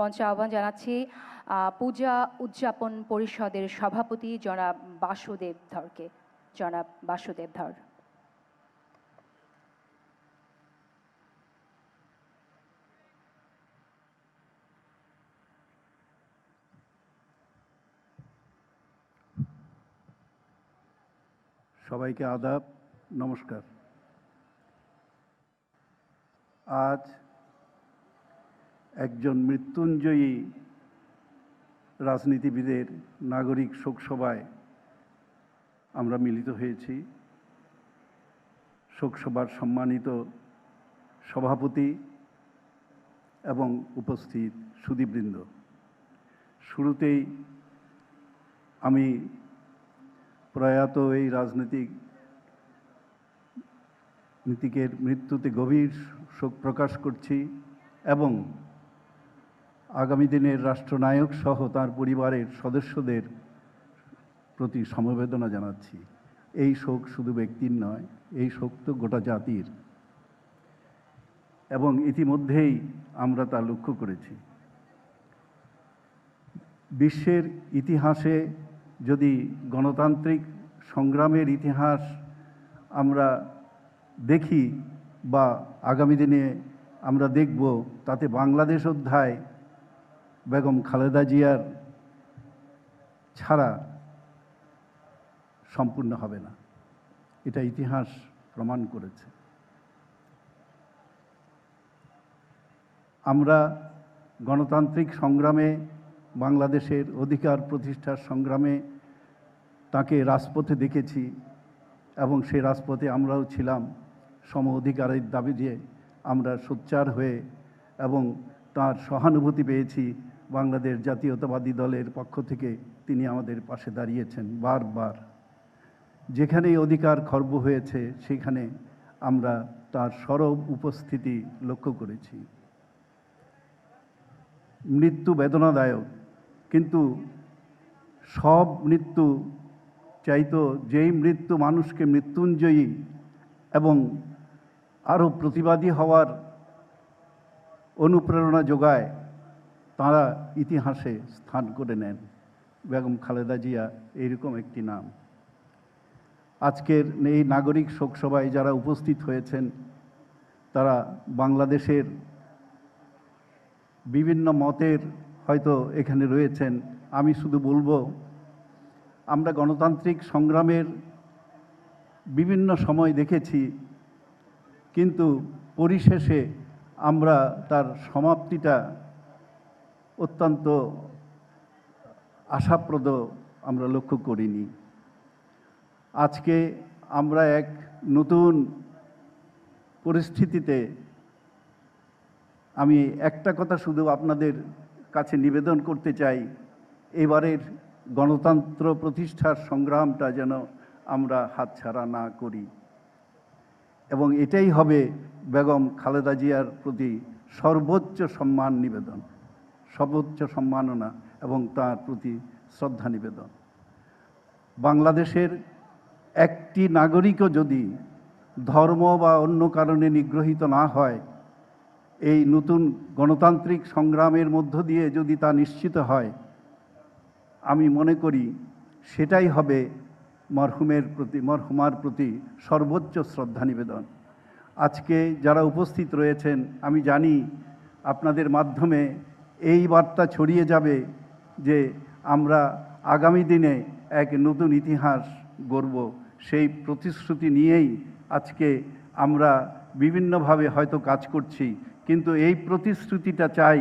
মঞ্চে আহ্বান জানাচ্ছি পূজা উদযাপন পরিষদের সভাপতি জনাব বাসুদেব ধরকে। জনাব বাসুদেব ধর। সবাইকে আদাব, নমস্কার। আজ একজন মৃত্যুঞ্জয়ী রাজনীতিবিদের নাগরিক শোকসভায় আমরা মিলিত হয়েছি। শোকসভার সম্মানিত সভাপতি এবং উপস্থিত সুধীবৃন্দ, শুরুতেই আমি প্রয়াত এই নীতিকের মৃত্যুতে গভীর শোক প্রকাশ করছি এবং আগামী দিনের রাষ্ট্রনায়ক সহ তার পরিবারের সদস্যদের প্রতি সমবেদনা জানাচ্ছি। এই শোক শুধু ব্যক্তির নয়, এই শোক তো গোটা জাতির, এবং ইতিমধ্যেই আমরা তা লক্ষ্য করেছি। বিশ্বের ইতিহাসে যদি গণতান্ত্রিক সংগ্রামের ইতিহাস আমরা দেখি বা আগামী দিনে আমরা দেখব, তাতে বাংলাদেশ অধ্যায় বেগম খালেদা জিয়ার ছাড়া সম্পূর্ণ হবে না। এটা ইতিহাস প্রমাণ করেছে। আমরা গণতান্ত্রিক সংগ্রামে, বাংলাদেশের অধিকার প্রতিষ্ঠার সংগ্রামে তাকে রাজপথে দেখেছি এবং সেই রাজপথে আমরাও ছিলাম। সম অধিকারের দাবি দিয়ে আমরা সোচ্চার হয়ে এবং তার সহানুভূতি পেয়েছি। বাংলাদেশ জাতীয়তাবাদী দলের পক্ষ থেকে তিনি আমাদের পাশে দাঁড়িয়েছেন বারবার। যেখানেই অধিকার খর্ব হয়েছে সেখানে আমরা তার সরব উপস্থিতি লক্ষ্য করেছি। মৃত্যু বেদনাদায়ক, কিন্তু সব মৃত্যু চাইতো যেই মৃত্যু মানুষকে মৃত্যুঞ্জয়ী এবং আরও প্রতিবাদী হওয়ার অনুপ্রেরণা যোগায়, তারা ইতিহাসে স্থান করে নেন। বেগম খালেদা জিয়া এইরকম একটি নাম। আজকের এই নাগরিক শোকসভায় যারা উপস্থিত হয়েছেন তারা বাংলাদেশের বিভিন্ন মতের হয়তো এখানে রয়েছেন। আমি শুধু বলবো, আমরা গণতান্ত্রিক সংগ্রামের বিভিন্ন সময় দেখেছি, কিন্তু পরিশেষে আমরা তার সমাপ্তিটা অত্যন্ত আশাপ্রদ আমরা লক্ষ্য করিনি। আজকে আমরা এক নতুন পরিস্থিতিতে, আমি একটা কথা শুধু আপনাদের কাছে নিবেদন করতে চাই, এবারের গণতন্ত্র প্রতিষ্ঠার সংগ্রামটা যেন আমরা হাতছাড়া না করি, এবং এটাই হবে বেগম খালেদা জিয়ার প্রতি সর্বোচ্চ সম্মান নিবেদন, সর্বোচ্চ সম্মাননা এবং তার প্রতি শ্রদ্ধা নিবেদন। বাংলাদেশের একটি নাগরিকও যদি ধর্ম বা অন্য কারণে নিগ্রহিত না হয়, এই নতুন গণতান্ত্রিক সংগ্রামের মধ্য দিয়ে যদি তা নিশ্চিত হয়, আমি মনে করি সেটাই হবে মরহুমার প্রতি সর্বোচ্চ শ্রদ্ধা নিবেদন। আজকে যারা উপস্থিত রয়েছেন, আমি জানি আপনাদের মাধ্যমে এই বার্তা ছড়িয়ে যাবে যে আমরা আগামী দিনে এক নতুন ইতিহাস গড়ব। সেই প্রতিশ্রুতি নিয়েই আজকে আমরা বিভিন্নভাবে হয়তো কাজ করছি, কিন্তু এই প্রতিশ্রুতিটা চাই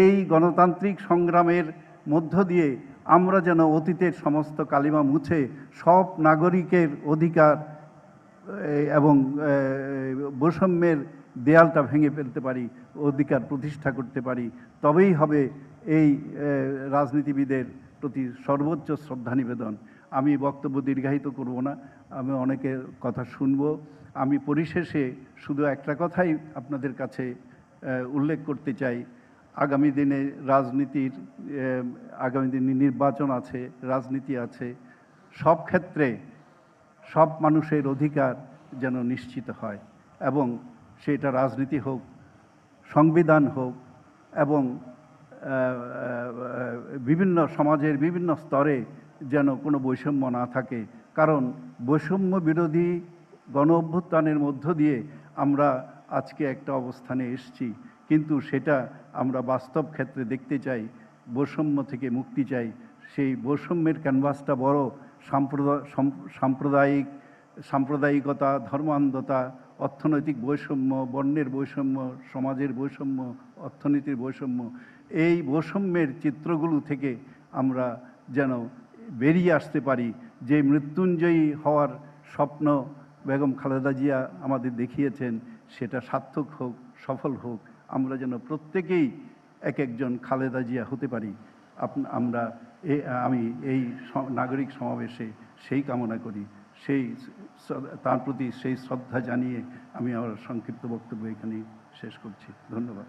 এই গণতান্ত্রিক সংগ্রামের মধ্য দিয়ে আমরা যেন অতীতের সমস্ত কালিমা মুছে সব নাগরিকের অধিকার এবং বৈষম্যের দেয়ালটা ভেঙে ফেলতে পারি, অধিকার প্রতিষ্ঠা করতে পারি। তবেই হবে এই রাজনীতিবিদের প্রতি সর্বোচ্চ শ্রদ্ধা নিবেদন। আমি বক্তব্য দীর্ঘায়িত করব না, আমি অনেকের কথা শুনব। আমি পরিশেষে শুধু একটা কথাই আপনাদের কাছে উল্লেখ করতে চাই। আগামী দিনে আগামী দিনে নির্বাচন আছে, রাজনীতি আছে। সব ক্ষেত্রে সব মানুষের অধিকার যেন নিশ্চিত হয়, এবং সেটা রাজনীতি হোক, সংবিধান হোক এবং বিভিন্ন সমাজের বিভিন্ন স্তরে যেন কোনো বৈষম্য না থাকে, কারণ বৈষম্য বিরোধী গণ অভ্যুত্থানের মধ্য দিয়ে আমরা আজকে একটা অবস্থানে এসেছি, কিন্তু সেটা আমরা বাস্তব ক্ষেত্রে দেখতে চাই, বৈষম্য থেকে মুক্তি চাই। সেই বৈষম্যের ক্যানভাসটা বড়, সাম্প্রদায়িকতা, ধর্মান্ধতা, অর্থনৈতিক বৈষম্য, বর্ণের বৈষম্য, সমাজের বৈষম্য, অর্থনীতির বৈষম্য, এই বৈষম্যের চিত্রগুলো থেকে আমরা যেন বেরিয়ে আসতে পারি। যে মৃত্যুঞ্জয়ী হওয়ার স্বপ্ন বেগম খালেদা জিয়া আমাদের দেখিয়েছেন, সেটা সার্থক হোক, সফল হোক, আমরা যেন প্রত্যেকেই এক একজন খালেদা জিয়া হতে পারি। আমি এই নাগরিক সমাবেশে সেই কামনা করি, তার প্রতি সেই শ্রদ্ধা জানিয়ে আমি আমার সংক্ষিপ্ত বক্তব্য এখানেই শেষ করছি। ধন্যবাদ।